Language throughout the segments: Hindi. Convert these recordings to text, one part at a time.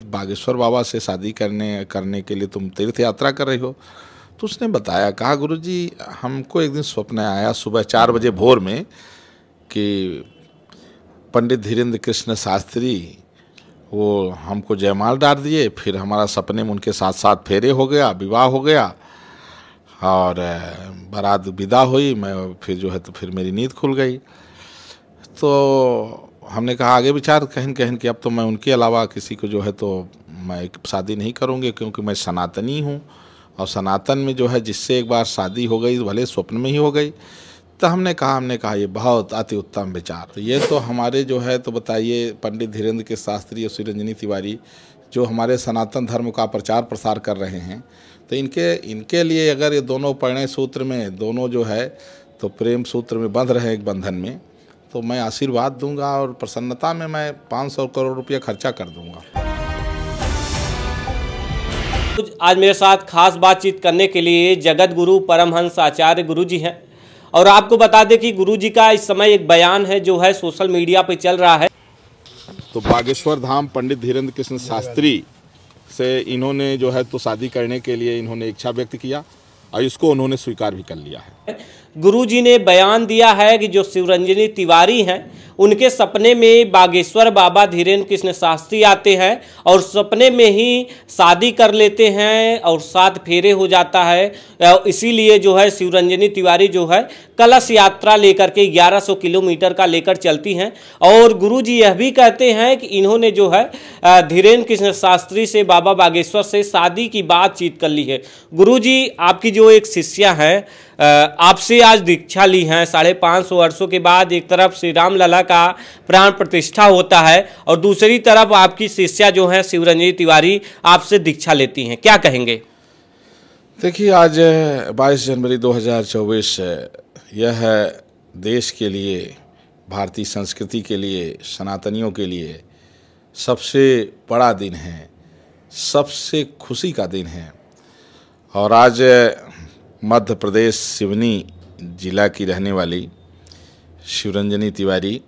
बागेश्वर बाबा से शादी करने के लिए तुम तीर्थ यात्रा कर रही हो। तो उसने बताया, कहा गुरुजी हमको एक दिन स्वप्न आया सुबह 4 बजे भोर में कि पंडित धीरेन्द्र कृष्ण शास्त्री वो हमको जयमाल डाल दिए, फिर हमारा सपने में उनके साथ साथ फेरे हो गया, विवाह हो गया और बारात विदा हुई। मैं फिर जो है तो फिर मेरी नींद खुल गई। तो हमने कहा आगे विचार कहन कि अब तो मैं उनके अलावा किसी को जो है तो मैं शादी नहीं करूँगी, क्योंकि मैं सनातनी हूँ और सनातन में जो है जिससे एक बार शादी हो गई भले स्वप्न में ही हो गई। तो हमने कहा ये बहुत अति उत्तम विचार। तो ये तो हमारे जो है तो बताइए पंडित धीरेन्द्र के शास्त्री और श्रीरंजनी तिवारी जो हमारे सनातन धर्म का प्रचार प्रसार कर रहे हैं, तो इनके लिए अगर ये दोनों परिणय सूत्र में दोनों जो है तो प्रेम सूत्र में बंध रहे एक बंधन में, तो मैं आशीर्वाद दूंगा और प्रसन्नता में मैं 500 करोड़ रुपया खर्चा कर दूंगा। आज मेरे साथ खास बातचीत करने के लिए जगत गुरु परमहंस आचार्य गुरुजी हैं और आपको बता दें कि गुरुजी का इस समय एक बयान है जो है सोशल मीडिया पे चल रहा है। तो बागेश्वर धाम पंडित धीरेन्द्र कृष्ण शास्त्री से इन्होंने जो है तो शादी करने के लिए इन्होंने इच्छा व्यक्त किया और इसको उन्होंने स्वीकार भी कर लिया है। गुरुजी ने बयान दिया है कि जो शिवरंजनी तिवारी हैं उनके सपने में बागेश्वर बाबा धीरेन्द्र कृष्ण शास्त्री आते हैं और सपने में ही शादी कर लेते हैं और 7 फेरे हो जाता है। इसीलिए जो है शिवरंजनी तिवारी जो है कलश यात्रा लेकर के 1100 किलोमीटर का लेकर चलती हैं। और गुरुजी यह भी कहते हैं कि इन्होंने जो है धीरेन्द्र कृष्ण शास्त्री से बाबा बागेश्वर से शादी की बातचीत कर ली है। गुरुजी आपकी जो एक शिष्या है आपसे आज दीक्षा ली हैं 550 वर्षों के बाद। एक तरफ श्री राम लला का प्राण प्रतिष्ठा होता है और दूसरी तरफ आपकी शिष्या जो है शिवरंजनी तिवारी आपसे दीक्षा लेती हैं, क्या कहेंगे? देखिए आज 22 जनवरी 2024 यह देश के लिए, भारतीय संस्कृति के लिए, सनातनियों के लिए सबसे बड़ा दिन है, सबसे खुशी का दिन है। और आज मध्य प्रदेश सिवनी जिला की रहने वाली शिवरंजनी तिवारी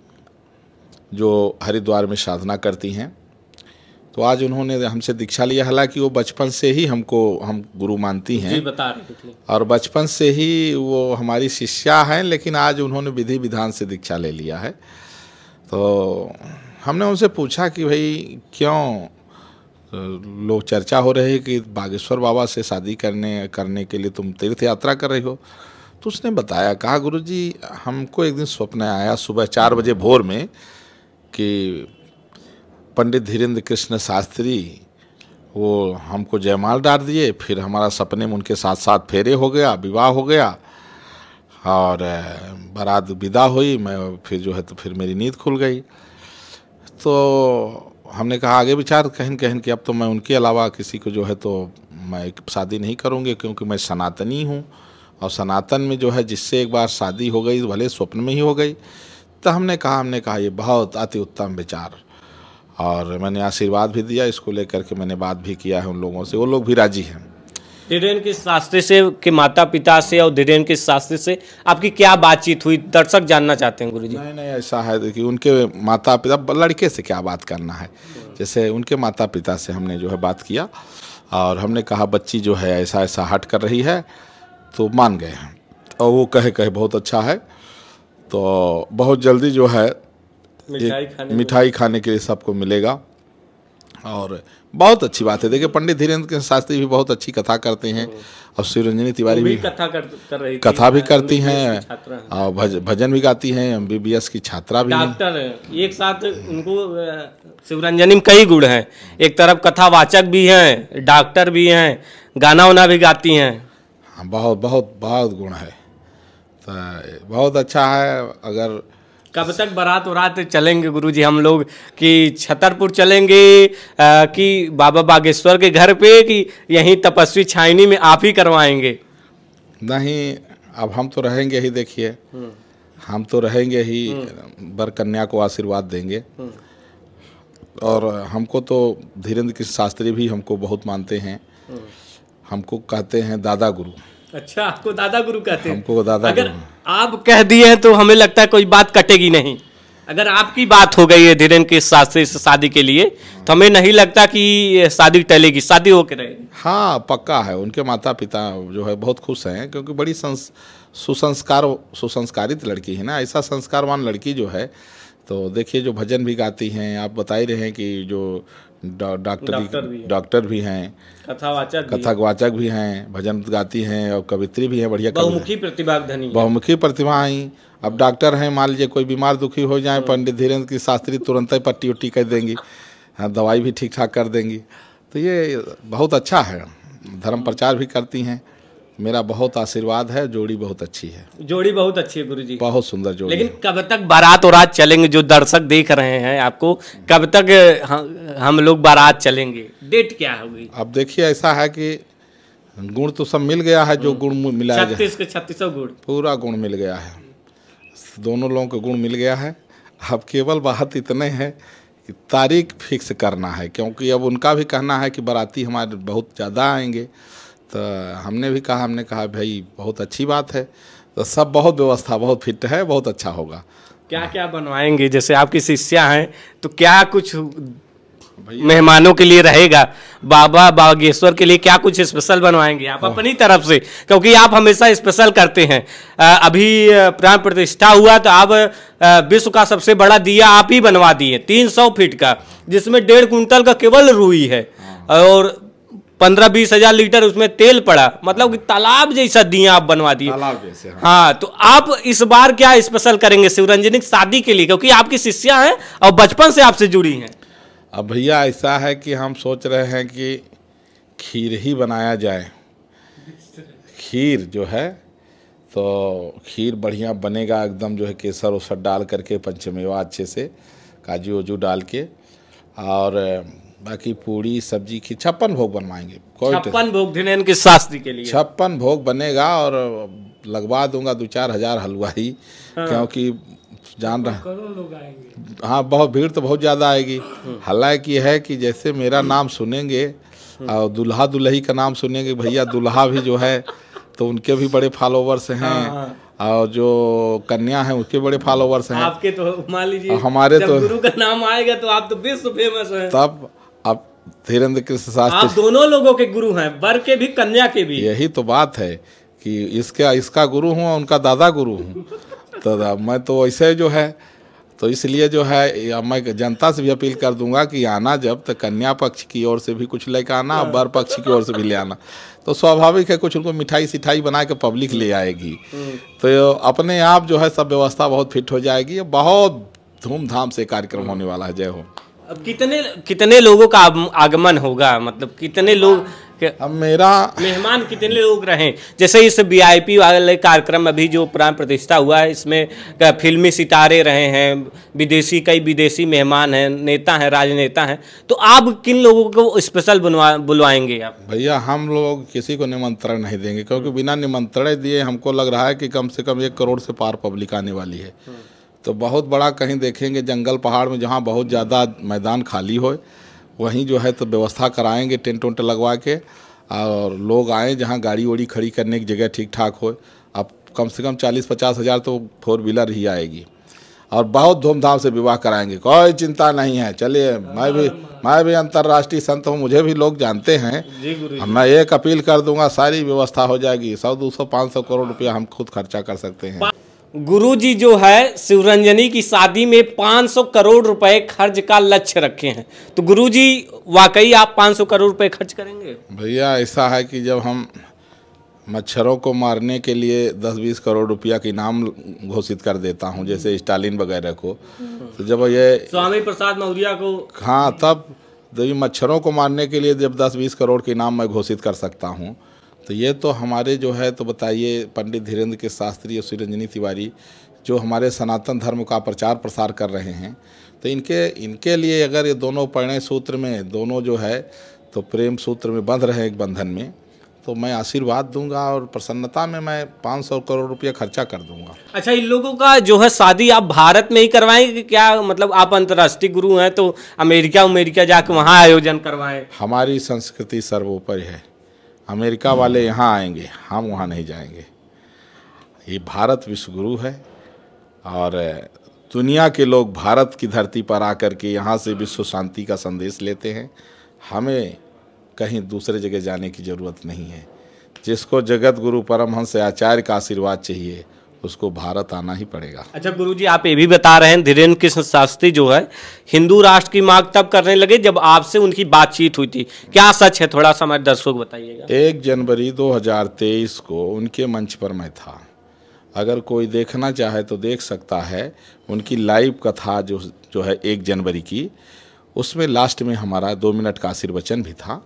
जो हरिद्वार में साधना करती हैं, तो आज उन्होंने हमसे दीक्षा लिया। हालांकि वो बचपन से ही हम गुरु मानती हैं, जी बता रहे थे, और बचपन से ही वो हमारी शिष्या हैं, लेकिन आज उन्होंने विधि विधान से दीक्षा ले लिया है। तो हमने उनसे पूछा कि भाई क्यों लोग चर्चा हो रही है कि बागेश्वर बाबा से शादी करने के लिए तुम तीर्थ यात्रा कर रही हो। तो उसने बताया, कहा गुरुजी हमको एक दिन स्वप्न आया सुबह 4 बजे भोर में कि पंडित धीरेन्द्र कृष्ण शास्त्री वो हमको जयमाल डाल दिए, फिर हमारा सपने में उनके साथ साथ फेरे हो गया, विवाह हो गया और बारात विदा हुई। मैं फिर जो है तो फिर मेरी नींद खुल गई। तो हमने कहा आगे विचार कहन कि अब तो मैं उनके अलावा किसी को जो है तो मैं शादी नहीं करूँगी, क्योंकि मैं सनातनी हूँ और सनातन में जो है जिससे एक बार शादी हो गई भले स्वप्न में ही हो गई। तो हमने कहा ये बहुत अति उत्तम विचार और मैंने आशीर्वाद भी दिया। इसको लेकर के मैंने बात भी किया है उन लोगों से, वो लोग भी राजी हैं। धीरेन्द्र कृष्ण शास्त्री से के माता पिता से और धीरेन्द्र कृष्ण शास्त्री से आपकी क्या बातचीत हुई, दर्शक जानना चाहते हैं गुरुजी। नहीं ऐसा है कि उनके माता पिता, लड़के से क्या बात करना है, जैसे उनके माता पिता से हमने जो है बात किया और हमने कहा बच्ची जो है ऐसा ऐसा हट कर रही है, तो मान गए हैं और वो कहे बहुत अच्छा है। तो बहुत जल्दी जो है मिठाई खाने के लिए सबको मिलेगा और बहुत अच्छी बात है। देखिए पंडित धीरेन्द्र कृष्ण शास्त्री भी बहुत अच्छी कथा करते हैं और शिवरंजनी तिवारी भी कथा भी करती हैं और भजन भी गाती हैं। MBBS की छात्रा भी डॉक्टर हैं। एक साथ उनको शिवरंजनी में कई गुण हैं, एक तरफ कथावाचक भी हैं, डॉक्टर भी हैं, गाना वाना भी गाती हैं। हाँ बहुत गुण है, तो बहुत अच्छा है। अगर कब तक बारात वरात चलेंगे गुरुजी हम लोग, कि छतरपुर चलेंगे कि बाबा बागेश्वर के घर पे, कि यहीं तपस्वी छावनी में आप ही करवाएंगे? नहीं, अब हम तो रहेंगे ही। देखिए हम तो रहेंगे ही, वर कन्या को आशीर्वाद देंगे और हमको तो धीरेन्द्र कृष्ण शास्त्री भी हमको बहुत मानते हैं, हमको कहते हैं दादा गुरु। अच्छा, आपको दादा गुरु कहते हैं? हमको दादा अगर गुरु आप कह दिए हैं तो हमें लगता है कोई बात कटेगी नहीं, अगर आपकी बात हो गई है धीरेन्द्र के शास्त्री से शादी के लिए, तो हमें नहीं लगता कि शादी टलेगी, शादी होकर रहेगी। हाँ पक्का है, उनके माता पिता जो है बहुत खुश हैं, क्योंकि बड़ी सुसंस्कारित लड़की है ना। ऐसा संस्कारवान लड़की जो है, तो देखिए जो भजन भी गाती हैं, आप बता ही रहे हैं कि जो डॉक्टर भी हैं, कथावाचक भी हैं, भजन गाती हैं और कवित्री भी हैं, बढ़िया बहुमुखी प्रतिभा धनी, बहुमुखी प्रतिभा आई। अब डॉक्टर हैं, मान लीजिए कोई बीमार दुखी हो जाए, पंडित धीरेन्द्र की शास्त्री तुरंत ही पट्टी उट्टी कर देंगी, हाँ दवाई भी ठीक ठाक कर देंगी। तो ये बहुत अच्छा है, धर्म प्रचार भी करती हैं। मेरा बहुत आशीर्वाद है, जोड़ी बहुत अच्छी है। जोड़ी बहुत अच्छी है गुरुजी, बहुत सुंदर जोड़ी। लेकिन कब तक बारात और रात चलेंगे? जो दर्शक देख रहे हैं आपको, कब तक हम लोग बारात चलेंगे? डेट क्या होगी? अब देखिए ऐसा है कि गुण तो सब मिल गया है, जो गुण मिला है 36 के 36 गुण, पूरा गुण मिल गया है, दोनों लोगों को गुण मिल गया है। अब केवल बात इतने है कि तारीख फिक्स करना है, क्योंकि अब उनका भी कहना है कि बाराती हमारे बहुत ज़्यादा आएंगे। तो हमने कहा भाई बहुत अच्छी बात है, तो सब बहुत व्यवस्था बहुत फिट है, बहुत अच्छा होगा। क्या क्या बनवाएंगे? जैसे आपकी शिष्या हैं, तो क्या कुछ मेहमानों के लिए रहेगा? बाबा बागेश्वर के लिए क्या कुछ स्पेशल बनवाएंगे आप अपनी तरफ से? क्योंकि आप हमेशा स्पेशल करते हैं। अभी प्राण प्रतिष्ठा हुआ तो आप विश्व का सबसे बड़ा दिया आप ही बनवा दिए, 300 फीट का, जिसमें 1.5 कुंटल का केवल रुई है और 15-20 हजार लीटर उसमें तेल पड़ा, मतलब कि तालाब जैसा दिया आप बनवा दिए। तालाब जैसे, हाँ, तो आप इस बार क्या स्पेशल करेंगे शिवरंजनी की शादी के लिए, क्योंकि आपकी शिष्या हैं और बचपन से आपसे जुड़ी हैं? अब भैया ऐसा है कि हम सोच रहे हैं कि खीर ही बनाया जाए। खीर जो है तो खीर बढ़िया बनेगा एकदम, जो है केसर उसर डाल करके, पंचमेवा अच्छे से, काजू वाजू डाल के, और बाकी पूड़ी सब्जी की 56 भोग बनवाएंगे। 56 भोग धीरेन्द्र के शास्त्री के लिए 56 भोग बनेगा, और लगवा दूंगा 2-4 हजार हलवाई। हाँ। क्योंकि जान रहा, हाँ बहुत भीड़ तो बहुत ज़्यादा आएगी। हालांकि है कि जैसे मेरा नाम सुनेंगे और दुल्हा दुल्ही का नाम सुनेंगे, भैया दुल्हा भी जो है तो उनके भी बड़े फॉलोवर्स हैं, और जो कन्या है उसके बड़े फॉलोवर्स हैं। आपके तो मान लीजिए हमारे जब तो गुरु का नाम आएगा तो आप तो विश्व फेमस हैं। तब अब धीरेन्द्र कृष्ण शास्त्री, आप दोनों लोगों के गुरु हैं, वर के भी कन्या के भी। यही तो बात है कि इसका गुरु हूँ, उनका दादा गुरु हूँ। तो मैं तो वैसे जो है, तो इसलिए जो है मैं जनता से भी अपील कर दूंगा कि आना जब, तो कन्या पक्ष की ओर से भी कुछ लेकर आना, वर पक्ष की ओर से भी ले आना। तो स्वाभाविक है कुछ उनको मिठाई सिठाई बना के पब्लिक ले आएगी, तो अपने आप जो है सब व्यवस्था बहुत फिट हो जाएगी। बहुत धूमधाम से कार्यक्रम होने वाला है। जय हो। अब कितने लोगों का आगमन होगा, मतलब कितने लोग, अब मेरा मेहमान कितने लोग रहे? जैसे इस VIP वाले कार्यक्रम अभी जो प्राण प्रतिष्ठा हुआ है, इसमें फिल्मी सितारे रहे हैं, कई विदेशी मेहमान हैं, नेता हैं, राजनेता हैं, तो आप किन लोगों को स्पेशल बुलवाएंगे आप? भैया हम लोग किसी को निमंत्रण नहीं देंगे, क्योंकि बिना निमंत्रण दिए हमको लग रहा है कि कम से कम 1 करोड़ से पार पब्लिक आने वाली है। तो बहुत बड़ा कहीं देखेंगे जंगल पहाड़ में, जहाँ बहुत ज़्यादा मैदान खाली हो, वहीं जो है तो व्यवस्था कराएंगे, टेंट वेंट लगवा के, और लोग आएँ जहाँ गाड़ी वाड़ी खड़ी करने की जगह ठीक ठाक हो। अब कम से कम 40-50 हज़ार तो 4 व्हीलर ही आएगी, और बहुत धूमधाम से विवाह कराएंगे, कोई चिंता नहीं है। चलिए, मैं भी अंतर्राष्ट्रीय संत हूँ, मुझे भी लोग जानते हैं। मैं एक अपील कर दूंगा, सारी व्यवस्था हो जाएगी। 100-200-500 करोड़ रुपया हम खुद खर्चा कर सकते हैं। गुरुजी जो है शिवरंजनी की शादी में 500 करोड़ रुपए खर्च का लक्ष्य रखे हैं, तो गुरुजी वाकई आप 500 करोड़ रुपए खर्च करेंगे? भैया ऐसा है कि जब हम मच्छरों को मारने के लिए 10-20 करोड़ रुपया के इनाम घोषित कर देता हूं, जैसे स्टालिन वगैरह को, तो जब ये स्वामी प्रसाद मौर्य को, हाँ, तब ये मच्छरों को मारने के लिए जब 10-20 करोड़ के इनाम मैं घोषित कर सकता हूँ, तो ये तो हमारे जो है, तो बताइए पंडित धीरेन्द्र के शास्त्री और शिवरंजनी तिवारी जो हमारे सनातन धर्म का प्रचार प्रसार कर रहे हैं, तो इनके लिए अगर ये दोनों परिणय सूत्र में, दोनों जो है तो प्रेम सूत्र में बंध रहे एक बंधन में, तो मैं आशीर्वाद दूंगा और प्रसन्नता में मैं 500 करोड़ रुपया खर्चा कर दूंगा। अच्छा, इन लोगों का जो है शादी आप भारत में ही करवाएंगे क्या? मतलब आप अंतर्राष्ट्रीय गुरु हैं तो अमेरिका जाके वहाँ आयोजन करवाएं? हमारी संस्कृति सर्वोपरि है। अमेरिका वाले यहाँ आएंगे, हम वहाँ नहीं जाएंगे। ये भारत विश्व गुरु है, और दुनिया के लोग भारत की धरती पर आकर के यहाँ से विश्व शांति का संदेश लेते हैं। हमें कहीं दूसरे जगह जाने की ज़रूरत नहीं है। जिसको जगत गुरु परमहंस आचार्य का आशीर्वाद चाहिए उसको भारत आना ही पड़ेगा। अच्छा गुरुजी, आप ये भी बता रहे हैं धीरेन्द्र कृष्ण शास्त्री जो है हिंदू राष्ट्र की मांग तब करने लगे जब आपसे उनकी बातचीत हुई थी। क्या सच है, थोड़ा सा हमारे दर्शकों को बताइएगा। 1 जनवरी 2023 को उनके मंच पर मैं था। अगर कोई देखना चाहे तो देख सकता है। उनकी लाइव कथा जो है 1 जनवरी की, उसमें लास्ट में हमारा 2 मिनट का आशीर्वचन भी था।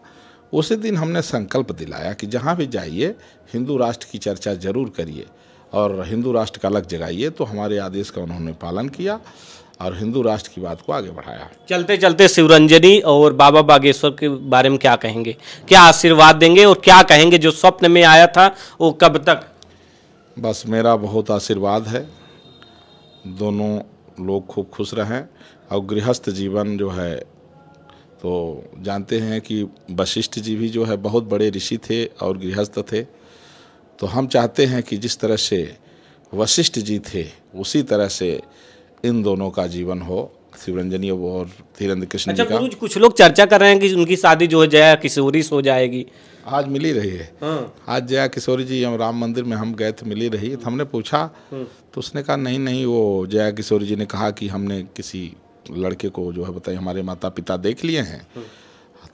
उसी दिन हमने संकल्प दिलाया कि जहाँ भी जाइए हिंदू राष्ट्र की चर्चा जरूर करिए और हिंदू राष्ट्र का अलग जगाइए। तो हमारे आदेश का उन्होंने पालन किया और हिंदू राष्ट्र की बात को आगे बढ़ाया। चलते चलते शिवरंजनी और बाबा बागेश्वर के बारे में क्या कहेंगे, क्या आशीर्वाद देंगे और क्या कहेंगे जो स्वप्न में आया था वो कब तक? बस मेरा बहुत आशीर्वाद है, दोनों लोग खूब खुश रहें। और गृहस्थ जीवन जो है तो जानते हैं कि वशिष्ठ जी भी जो है बहुत बड़े ऋषि थे और गृहस्थ थे। तो हम चाहते हैं कि जिस तरह से वशिष्ठ जी थे उसी तरह से इन दोनों का जीवन हो, शिवरंजनी और धीरेन्द्र कृष्ण जी का। कुछ लोग चर्चा कर रहे हैं कि उनकी शादी जो है जया किशोरी से हो जाएगी। आज मिली रही है। आज जया किशोरी जी हम राम मंदिर में हम गए थे, मिली रही। तो हमने पूछा तो उसने कहा नहीं, वो जया किशोरी जी ने कहा कि हमने किसी लड़के को जो है बताइए हमारे माता पिता देख लिए हैं।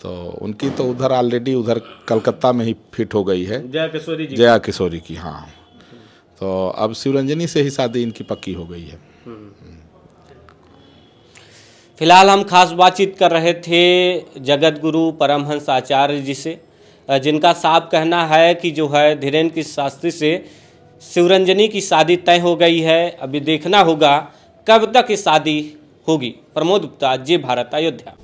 तो उनकी तो उधर ऑलरेडी उधर कलकत्ता में ही फिट हो गई है जया किशोरी की। हाँ, तो अब शिवरंजनी से ही शादी इनकी पक्की हो गई है। फिलहाल हम खास बातचीत कर रहे थे जगत गुरु परमहंस आचार्य जी से, जिनका साफ कहना है कि जो है धीरेन्द्र कृष्ण शास्त्री से शिवरंजनी की शादी तय हो गई है। अभी देखना होगा कब तक ये शादी होगी। प्रमोद गुप्ता, जे भारत, अयोध्या।